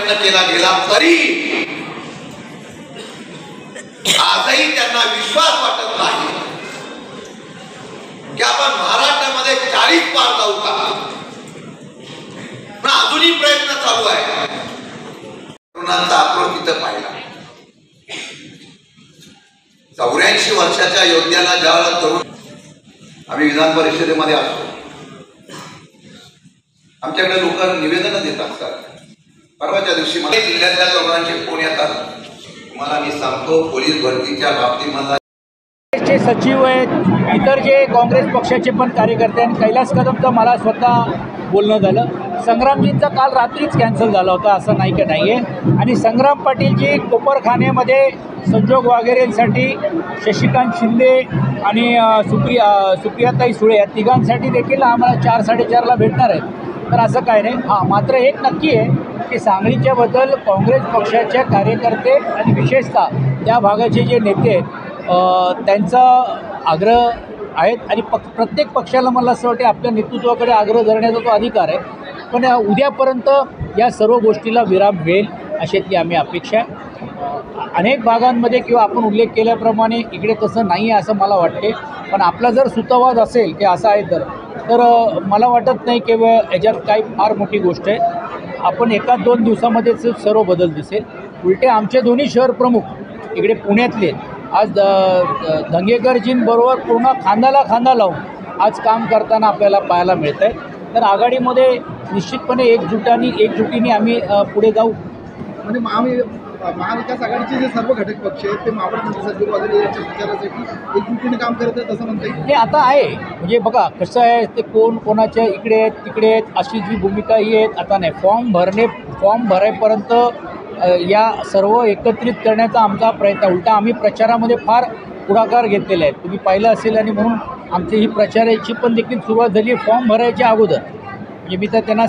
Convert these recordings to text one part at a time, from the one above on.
प्रयत्न केला गेला तरी आजही त्यांना विश्वास वाटत नाही की आपण महाराष्ट्रामध्ये 40 पार जाऊ का. पण अजूनही प्रयत्न चालू आहे. तरुणांचा आक्रोश तिथं पाहिला. 84 वर्षाच्या योद्ध्याला ज्यावेळेला तरुण आम्ही विधान परिषदेमध्ये असतो, आमच्याकडे लोक निवेदन देत असतात. परवाच्या दिवशी मला जिल्ह्यातल्या तरुणांचे फोन येतात. तुम्हाला मी सांगतो, पोलीस भरतीच्या बाबतीमध्ये सचिव आहेत, इतर जे काँग्रेस पक्षाचे पण कार्यकर्ते आणि कैलास कदमचं मला स्वतः बोलणं झालं. संग्रामजींचा काल रात्रीच कॅन्सल झाला होता, असं नाही का नाही आहे. आणि संग्राम पाटीलजी कोपरखान्यामध्ये संजोग वगैरेंसाठी शशिकांत शिंदे आणि सुप्रियाताई सुळे या तिघांसाठी देखील आम्हाला 4-4:30ला भेटणार आहेत. तर असं काय नाही. हां, मात्र एक नक्की आहे की सांगलीच्याबद्दल काँग्रेस पक्षाच्या कार्यकर्ते आणि विशेषतः त्या भागाचे जे नेते आहेत त्यांचा आग्रह आहेत. आणि प्रत्येक पक्षाला मला असं वाटते आपल्या नेतृत्वाकडे आग्रह धरण्याचा तो अधिकार आहे. पण उद्यापर्यंत या सर्व गोष्टीला विराम मिळेल अशातली आम्ही अपेक्षा आहे. अनेक भागांमध्ये किंवा आपण उल्लेख केल्याप्रमाणे इकडे तसं नाही आहे असं मला वाटते. पण आपला जर सुतवाद असेल की असा आहे तर मला वाटत नाही की याच्यात काही फार मोठी गोष्ट आहे. आपण 1-2 दिवसामध्येच सर्व बदल दिसेल. उलटे आमचे दोन्ही शहर प्रमुख इकडे पुण्यातले आज धंगेकरजींबरोबर पूर्ण खांद्याला खांदा लावून आज काम करताना आपल्याला पाहायला मिळत आहे. तर आघाडीमध्ये निश्चितपणे एकजुटीने आम्ही पुढे जाऊ. म्हणजे महाविकास आघाडीचे जे सर्व घटक पक्ष आहेत ते महापौर सचिव वगैरे यांच्या प्रचारासाठी एकजुटीने काम करत आहेत असं म्हणता येईल. हे आता आहे. म्हणजे बघा कसं आहे, ते कोणाच्या इकडे आहेत तिकडे आहेत अशी जी भूमिका ही आहेत. आता नाही, फॉर्म भरायपर्यंत या सर्व एकत्रित करण्याचा आमचा प्रयत्न. उलटा आम्ही प्रचारामध्ये फार पुढाकार घेतलेला आहे, तुम्ही पाहिलं असेल. आणि म्हणून आमची ही प्रचाराची पण देखील सुरुवात झाली आहे फॉर्म भरायच्या अगोदर. म्हणजे मी तर त्यांना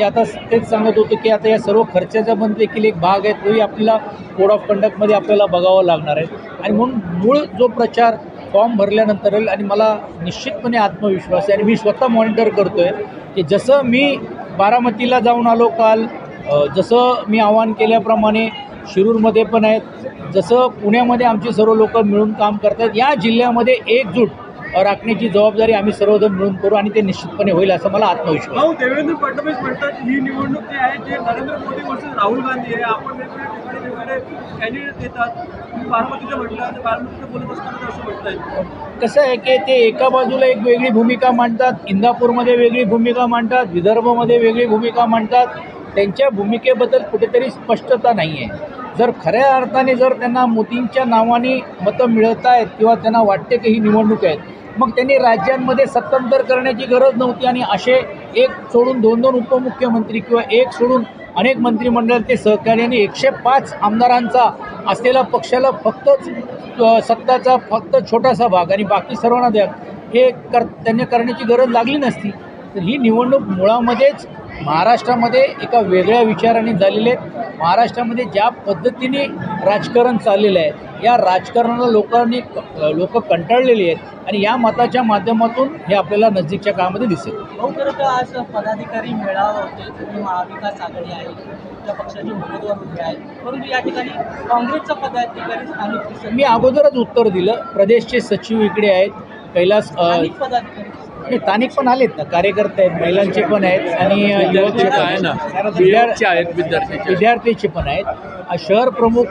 आता तेच सांगत होतो की आता या सर्व खर्चाचा पण देखील एक भाग आहे, तोही आपल्याला कोड ऑफ कंडक्टमध्ये आपल्याला बघावं लागणार आहे. आणि म्हणून मूळ जो प्रचार फॉर्म भरल्यानंतर येईल. आणि मला निश्चितपणे आत्मविश्वास आहे. आणि मी स्वतः मॉनिटर करतो आहे की जसं मी बारामतीला जाऊन आलो काल, जसं मी आवाहन केल्याप्रमाणे शिरूरमध्ये पण आहेत, जसं पुण्यामध्ये आमचे सर्व लोक मिळून काम करतात, या जिल्ह्यामध्ये एकजूट राखण्याची जबाबदारी आम्ही सर्वजण मिळून करू आणि ते निश्चितपणे होईल असं मला आत्मविश्वास आहे. देवेंद्र फडणवीस म्हणतात ही निवडणूक जी आहे ते नरेंद्र मोदी वर्सेस राहुल गांधी आहे. आपण वेगवेगळे कॅन्डिडेट देतात. बारामतीचं म्हटलं तर बारामतीचं बोलत असताना असं म्हणताय. कसं आहे की ते एका बाजूला एक वेगळी भूमिका मांडतात, इंदापूरमध्ये वेगळी भूमिका मांडतात, विदर्भमध्ये वेगळी भूमिका मांडतात. त्यांच्या भूमिकेबद्दल कुठेतरी स्पष्टता नाही आहे. जर खऱ्या अर्थाने जर त्यांना मोदींच्या नावाने मतं मिळत आहेत किंवा त्यांना वाटते की ही निवडणूक आहेत, मग त्यांनी राज्यांमध्ये सत्तांतर करण्याची गरज नव्हती. आणि असे एक सोडून 2-2 उपमुख्यमंत्री किंवा एक सोडून अनेक मंत्रिमंडळाचे सहकार्याने 105 आमदारांचा असलेला पक्षाला सत्ताचा फक्त छोटासा भाग आणि बाकी सर्वांना द्या हे त्यांनी करण्याची गरज लागली नसती. तर ही निवडणूक मुळामध्येच महाराष्ट्रामध्ये एका वेगळ्या विचाराने झालेले आहेत. महाराष्ट्रामध्ये ज्या पद्धतीने राजकारण चाललेलं आहे, या राजकारणाला लोक कंटाळलेली आहेत. आणि या मताच्या माध्यमातून हे आपल्याला नजीकच्या काळामध्ये दिसेल. खरं आज पदाधिकारी मेळावा होते, तुम्ही महाविकास आघाडी आहे, त्या पक्षाचे उमेदवार उभे आहेत, परंतु या ठिकाणी काँग्रेसचा पदाधिकारी स्थानिक. मी अगोदरच उत्तर दिलं. प्रदेशचे सचिव इकडे आहेत, कैलास पदाधिकारी स्थानिक पण आलेत ना, कार्यकर्ते आहेत, महिलांचे पण आहेत आणि विद्यार्थीचे पण आहेत. शहर प्रमुख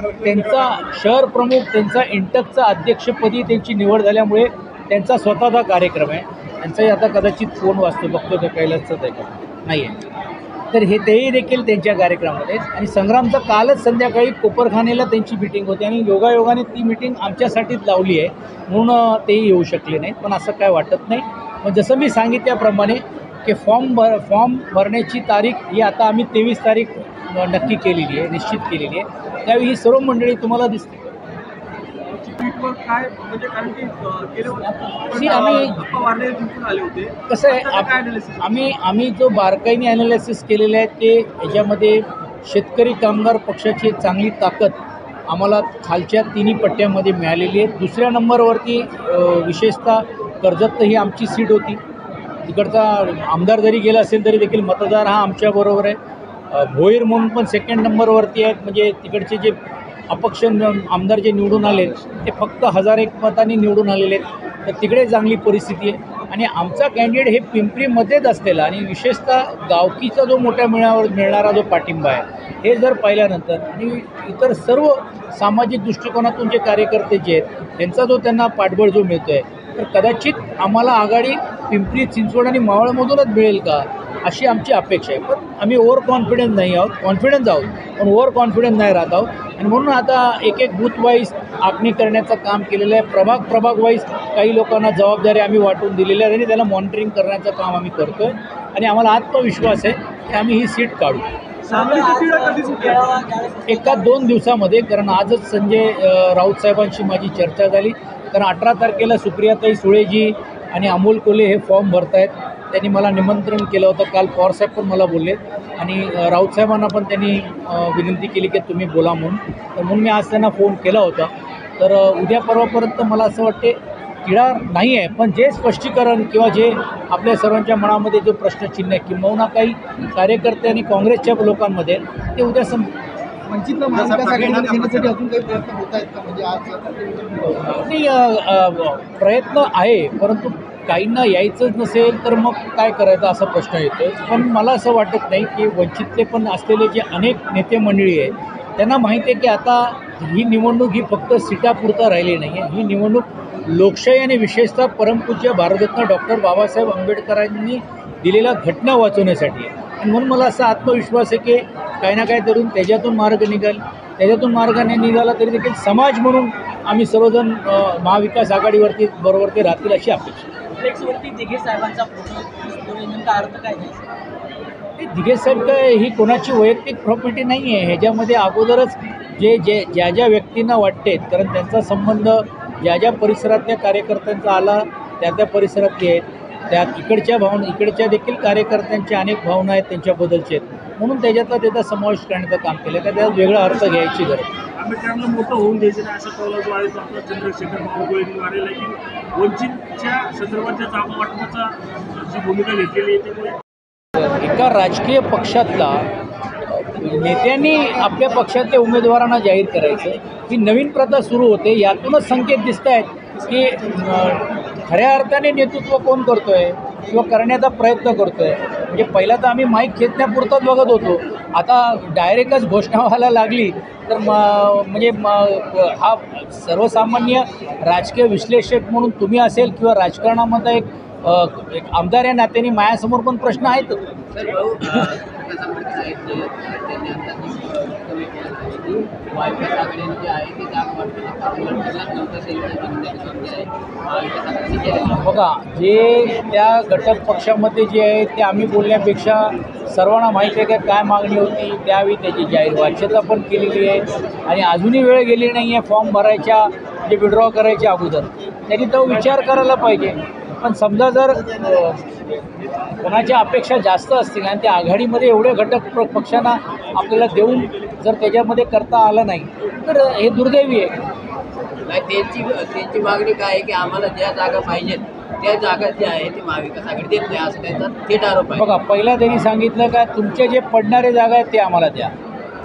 त्यांचा इंटकचा अध्यक्षपदी त्यांची निवड झाल्यामुळे त्यांचा स्वतःचा कार्यक्रम आहे. त्यांचाही आता कदाचित फोन वाजतो, बघतो का कैलासचाच आहे का नाही आहे. तर तेही देखील त्यांच्या कार्यक्रमामध्ये. आणि संग्रामचं कालच संध्याकाळी कोपरखानेला त्यांची मिटिंग होती आणि योगायोगाने ती मिटिंग आमच्यासाठीच लावली आहे, म्हणून तेही येऊ शकले नाहीत. पण असं काय वाटत नाही. पण जसं मी सांगितल्याप्रमाणे की फॉर्म भरण्याची तारीख ही आता आम्ही 23 तारीख नक्की केलेली आहे, निश्चित केलेली आहे. त्यावेळी ही सर्व मंडळी तुम्हाला दिसते. कसं आहे, आम्ही जो बारकाईने ॲनालिसिस केलेलं आहे ते याच्यामध्ये शेतकरी कामगार पक्षाची चांगली ताकद आम्हाला खालच्या तिन्ही पट्ट्यामध्ये मिळालेली आहे. दुसऱ्या नंबरवरती विशेषतः कर्जत ही आमची सीट होती. तिकडचा आमदार जरी गेला असेल तरी देखील मतदार हा आमच्याबरोबर आहे. भोईर म्हणून पण सेकंड नंबरवरती आहेत. म्हणजे तिकडचे जे अपक्ष आमदार जे निवडून आले ते फक्त 1001 मतांनी निवडून आलेले आहेत. तर तिकडे चांगली परिस्थिती आहे. आणि आमचा कॅन्डिडेट हे पिंपरीमध्येच असलेला आणि विशेषतः गावकीचा जो मोठ्या मिळणारा जो पाठिंबा आहे हे जर पाहिल्यानंतर आणि इतर सर्व सामाजिक दृष्टिकोनातून जे कार्यकर्ते जे आहेत त्यांचा जो त्यांना पाठबळ जो मिळतो आहे तर कदाचित आम्हाला आघाडी पिंपरी चिंचवड आणि मावळमधूनच मिळेल का अशी आमची अपेक्षा आहे. पण आम्ही ओव्हर कॉन्फिडन्स नाही आहोत, कॉन्फिडन्स आहोत पण ओव्हर कॉन्फिडन्स नाही राहत आहोत. आणि म्हणून आता एक एक बूथ वाईज आखणी करण्याचं काम केलेलं आहे. प्रभाग वाईज काही लोकांना जबाबदारी आम्ही वाटून दिलेली आहे आणि त्याला मॉनिटरिंग करण्याचं काम आम्ही करतो आहे. आणि आम्हाला आत्मविश्वास आहे की आम्ही ही सीट काढू एका 2 दिवसामध्ये. कारण आजच संजय राऊत साहेबांशी माझी चर्चा झाली. कारण 18 तारखेला सुप्रियाताई सुळेजी आणि अमोल कोल्हे हे फॉर्म भरत आहेत. त्यांनी मला निमंत्रण केलं होतं. काल पवारसाहेब पण मला बोलले आणि राऊत साहेबांना पण त्यांनी विनंती केली की तुम्ही बोला म्हणून. तर म्हणून मी आज त्यांना फोन केला होता. तर उद्या परवापर्यंत मला असं वाटते तिढा नाही आहे. पण जे स्पष्टीकरण किंवा जे आपल्या सर्वांच्या मनामध्ये जो प्रश्नचिन्ह आहे किंबहुना काही कार्यकर्ते आणि काँग्रेसच्या लोकांमध्ये ते उद्या वंचितला महाविकास आघाडीमध्ये घेण्यासाठी अजून काही प्रयत्न होत आहेत का? म्हणजे आज प्रयत्न आहे परंतु काहींना यायचंच नसेल तर मग काय करायचं असा प्रश्न येतो. पण मला असं वाटत नाही की वंचितले पण असलेले जे अनेक नेते मंडळी आहे त्यांना माहिती आहे की आता ही निवडणूक ही फक्त सीटापुरता राहिली नाही आहे. ही निवडणूक लोकशाही आणि विशेषतः परमपूज्य भारतरत्न डॉक्टर बाबासाहेब आंबेडकरांनी दिलेल्या घटना वाचवण्यासाठी आहे. आणि म्हणून मला असा आत्मविश्वास आहे की काही ना काही तरुण त्याच्यातून मार्ग निघाल. त्याच्यातून मार्गाने निघाला तरी देखील समाज म्हणून आम्ही सर्वजण महाविकास आघाडीवरती बरोबर ते राहतील अशी अपेक्षा. फ्लेक्सवरती दिघे साहेबांचा फोटो नेमका अर्थ काय नाही? दिघे साहेब काय ही कोणाची वैयक्तिक प्रॉपर्टी नाही आहे. ह्याच्यामध्ये अगोदरच ज्या ज्या व्यक्तींना वाटते कारण त्यांचा संबंध ज्या परिसरातल्या कार्यकर्त्यांचा आला त्या परिसरातले आहेत. त्यात इकडच्या देखील कार्यकर्त्यांच्या अनेक भावना आहेत त्यांच्याबद्दलचे आहेत. म्हणून त्याचा समावेश करण्याचं काम केलं का त्यात वेगळा अर्थ घ्यायची गरज. आंबेडकरांना मोठं होऊन द्यायचं नाही असा कौल जो आहे तो आपला चंद्रशेखर बावनकुळेंनी मारलेला आहे की वंचितच्या संदर्भाच्या जागा वाटपाचा जी भूमिका घेतलेली आहे त्यामुळे एका राजकीय पक्षातला नेत्यांनी आपल्या पक्षातल्या उमेदवारांना जाहीर करायचं ही नवीन प्रथा सुरू होते. यातूनच संकेत दिसत आहेत की खऱ्या अर्थाने नेतृत्व कोण करतो आहे किंवा करण्याचा प्रयत्न करतो आहे. म्हणजे पहिला तर आम्ही माईक खेचण्यापुरताच बघत होतो. आता डायरेक्टच घोषणा व्हायला लागली तर म्हणजे हा सर्वसामान्य राजकीय विश्लेषक म्हणून तुम्ही असेल किंवा राजकारणामध्ये एक आमदार या नात्याने माझ्यासमोर पण प्रश्न आहेत. बघा जे त्या घटक पक्षामध्ये जे आहे ते आम्ही बोलण्यापेक्षा सर्वांना माहिती आहे का काय मागणी होती त्यावेळी त्याची जाहीर वाच्यता पण केलेली आहे. आणि अजूनही वेळ गेली नाही आहे फॉर्म भरायच्या जे विड्रॉ करायच्या अगोदर त्यांनी तो विचार करायला पाहिजे. पण समजा जर कोणाच्या अपेक्षा जास्त असतील आणि त्या आघाडीमध्ये एवढे घटक पक्षांना आपल्याला देऊन जर त्याच्यामध्ये करता आलं नाही तर हे दुर्दैवी आहे. नाही त्यांची मागणी काय आहे की आम्हाला ज्या जागा पाहिजेत त्या जागा ज्या आहे ते महाविकास आघाडी देत नाही असं त्यांचा थेट आरोप आहे. बघा पहिला त्यांनी सांगितलं का तुमचे जे पडणारे जागा आहेत ते आम्हाला द्या.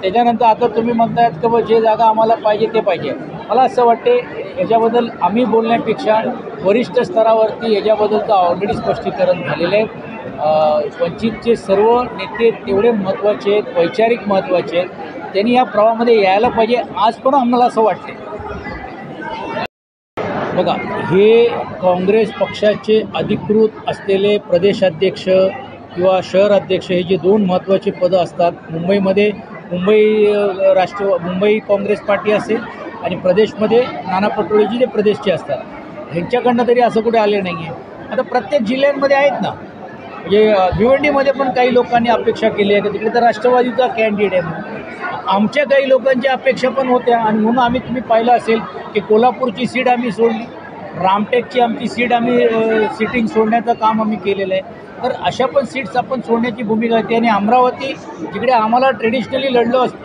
त्याच्यानंतर आता तुम्ही म्हणतायत की जे जागा आम्हाला पाहिजे ते पाहिजे. मला असं वाटते याच्याबद्दल आम्ही बोलण्यापेक्षा वरिष्ठ स्तरावरती याच्याबद्दलचं ऑलरेडी स्पष्टीकरण झालेलं आहे. वंचितचे सर्व नेते तेवढे महत्त्वाचे आहेत वैचारिक महत्त्वाचे आहेत. त्यांनी या प्रवाहामध्ये यायला पाहिजे. आज पण आम्हाला असं वाटते. बघा हे काँग्रेस पक्षाचे अधिकृत असलेले प्रदेशाध्यक्ष किंवा शहर अध्यक्ष हे जे 2 महत्त्वाचे पदं असतात मुंबईमध्ये मुंबई काँग्रेस पार्टी असेल आणि प्रदेशमध्ये नाना पटोलेजी जे प्रदेशचे असतात ह्यांच्याकडनं तरी असं कुठे आले नाही आहे. आता प्रत्येक जिल्ह्यांमध्ये आहेत ना. म्हणजे भिवंडीमध्ये पण काही लोकांनी अपेक्षा केली आहे की तिकडे तर राष्ट्रवादीचा कॅन्डिडेट आहे. आमच्या काही लोकांच्या अपेक्षा पण होत्या आणि म्हणून तुम्ही पाहिलं असेल की कोल्हापूरची सीट आम्ही सोडली. रामटेकची आमची सीट आम्ही सिटिंग सोडण्याचं काम आम्ही केलेलं आहे. तर अशा पण सीट्स आपण सोडण्याची भूमिका होती. आणि अमरावती जिकडे आम्हाला ट्रेडिशनली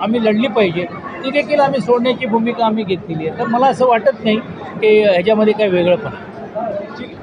आम्ही लढली पाहिजे ती देखील आम्ही सोडण्याची भूमिका आम्ही घेतलेली आहे. तर मला असं वाटत नाही की ह्याच्यामध्ये काही वेगळं पण आहे.